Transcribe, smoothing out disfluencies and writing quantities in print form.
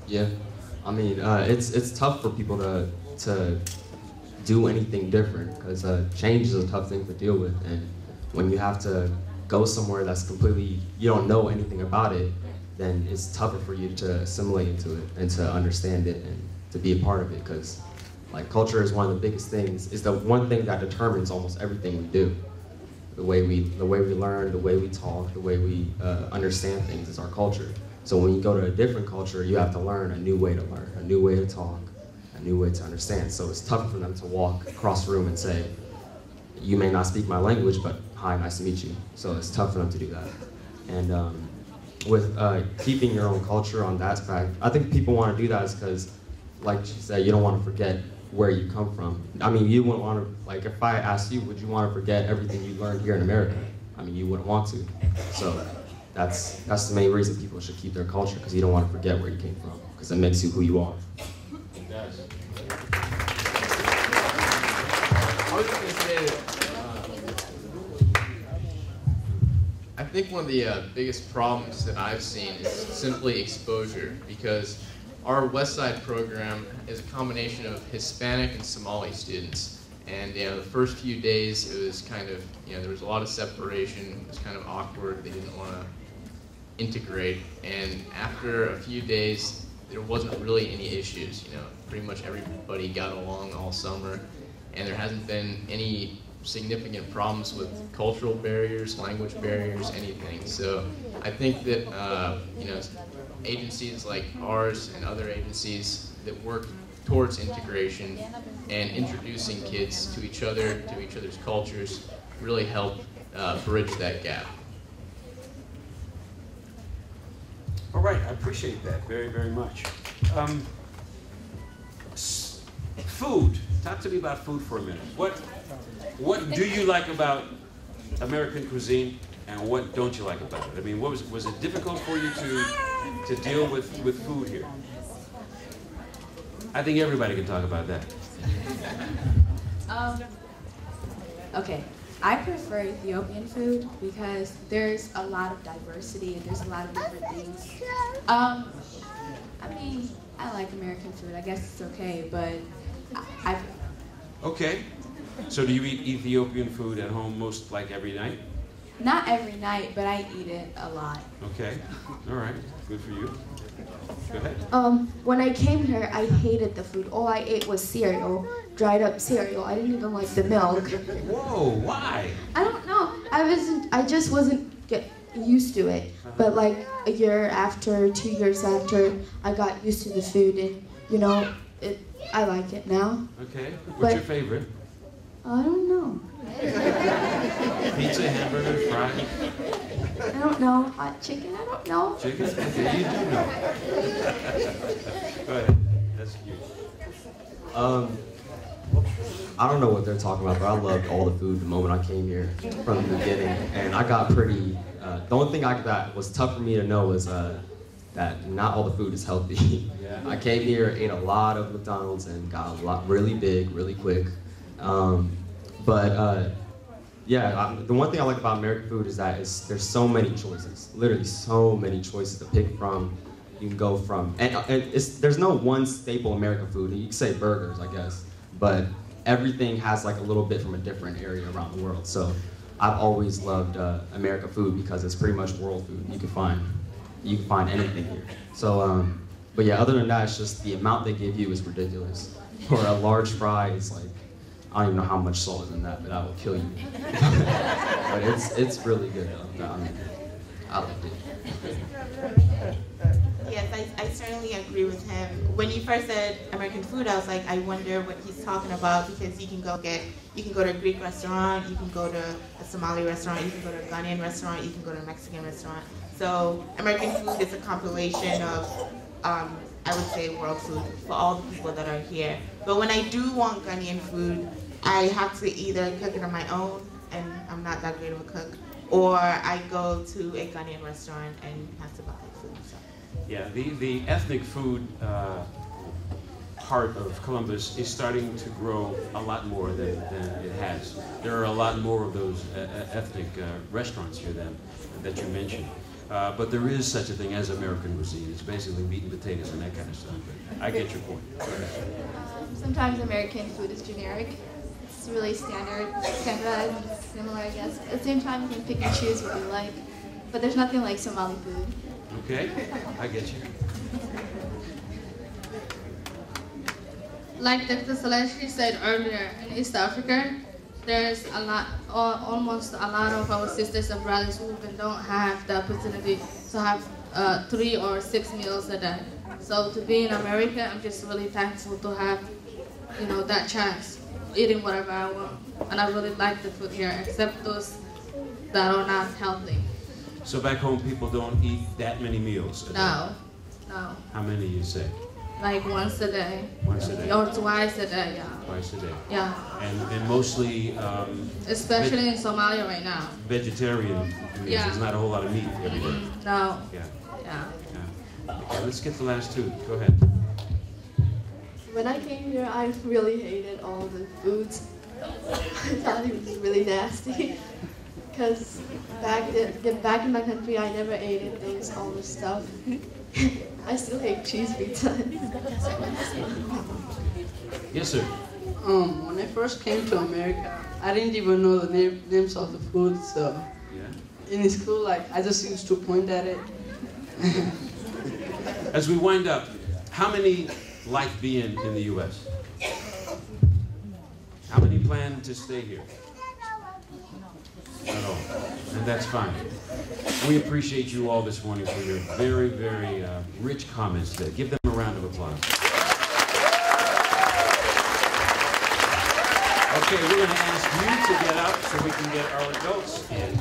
Yeah, I mean, it's tough for people to do anything different because change is a tough thing to deal with, and when you have to go somewhere that's completely you don't know anything about it, then it's tougher for you to assimilate into it and to understand it and to be a part of it because like culture is one of the biggest things. It's the one thing that determines almost everything we do. The way we learn, the way we talk, the way we understand things is our culture. So when you go to a different culture, you have to learn a new way to learn, a new way to talk, a new way to understand. So it's tough for them to walk across the room and say, you may not speak my language, but hi, nice to meet you. So it's tough for them to do that. And with keeping your own culture on that aspect, I think people want to do that is because, like she said, you don't want to forget where you come from. I mean, you wouldn't want to, like if I asked you, would you want to forget everything you learned here in America? I mean, you wouldn't want to. So that's the main reason people should keep their culture, because you don't want to forget where you came from, because it makes you who you are. It does. I was going to say that I think one of the biggest problems that I've seen is simply exposure, because our West Side program is a combination of Hispanic and Somali students. And the first few days it was kind of, there was a lot of separation, it was kind of awkward, they didn't want to integrate. And after a few days, there wasn't really any issues, pretty much everybody got along all summer. And there hasn't been any significant problems with cultural barriers, language barriers, anything. So I think that, agencies like ours and other agencies that work towards integration and introducing kids to each other, to each other's cultures, really help bridge that gap. All right, I appreciate that very, very much. Food. Talk to me about food for a minute. What do you like about American cuisine, and what don't you like about it? I mean, was it difficult for you to deal with food here? I think everybody can talk about that. Okay, I prefer Ethiopian food because there's a lot of diversity and there's a lot of different things. I mean, I like American food. I guess it's okay, but I Okay. So do you eat Ethiopian food at home most, like, every night? not every night, but I eat it a lot. Okay. All right. Good for you. Go ahead. When I came here, I hated the food. All I ate was cereal, dried up cereal. I didn't even like the milk. Whoa, why? I don't know. I just wasn't used to it. But like a year after, 2 years after, I got used to the food, and I like it now. Okay. What's your favorite? I don't know. Pizza, hamburger, fries? I don't know. Hot chicken? I don't know. Chicken? Okay, you do know. Go ahead. That's cute. I don't know what they're talking about, but I loved all the food the moment I came here from the beginning, and I got pretty. The only thing that was tough for me to know was that not all the food is healthy. Yeah. I came here, ate a lot of McDonald's, and got really big, really quick. The one thing I like about American food is that there's so many choices, literally so many choices to pick from. You can go from, and there's no one staple American food. You can say burgers, I guess, but everything has like a little bit from a different area around the world. So I've always loved American food because it's pretty much world food. You can find anything here. So, but yeah, other than that, it's just the amount they give you is ridiculous. For a large fry, it's like, I don't even know how much salt is in that, but that will kill you. But it's really good though. I mean, I liked it. Yes, I certainly agree with him. When you first said American food, I was like, I wonder what he's talking about, because you can go to a Greek restaurant, you can go to a Somali restaurant, you can go to a Ghanaian restaurant, you can go to a Mexican restaurant. So American food is a compilation of, I would say, world food for all the people that are here. But when I do want Ghanaian food, I have to either cook it on my own, and I'm not that great of a cook, or I go to a Ghanaian restaurant and have to buy food. So. Yeah, the ethnic food part of Columbus is starting to grow a lot more than it has. There are a lot more of those ethnic restaurants here that you mentioned. But there is such a thing as American cuisine. It's basically meat and potatoes and that kind of stuff. But I get your point. Sometimes American food is generic. It's really standardized, and similar, I guess. At the same time, you can pick and choose what you like. But there's nothing like Somali food. Okay, I get you. Like Dr. Celeste said earlier, in East Africa, there's a lot, almost a lot of our sisters and brothers who even don't have the opportunity to have 3 or 6 meals a day. So to be in America, I'm just really thankful to have, you know, that chance, eating whatever I want. And I really like the food here, except those that are not healthy. So back home, people don't eat that many meals a day? No. How many you say? Like once a day. Once a day? Or twice a day, yeah. Twice a day? Yeah. And mostly... especially in Somalia right now. Vegetarian meals. Yeah. There's not a whole lot of meat every day. No. Yeah. Yeah. Okay, let's get the last two. Go ahead. When I came here, I really hated all the foods. I thought it was really nasty. Because back in my country, I never ate all this stuff. I still hate cheese pizza. Yes, sir. When I first came to America, I didn't even know the names of the food, so in school, like, I just used to point at it. As we wind up, how many like being in the U.S.? How many plan to stay here? Not all. And that's fine. We appreciate you all this morning for your very, very rich comments today. Give them a round of applause. Okay, we're going to ask you to get up so we can get our adults in.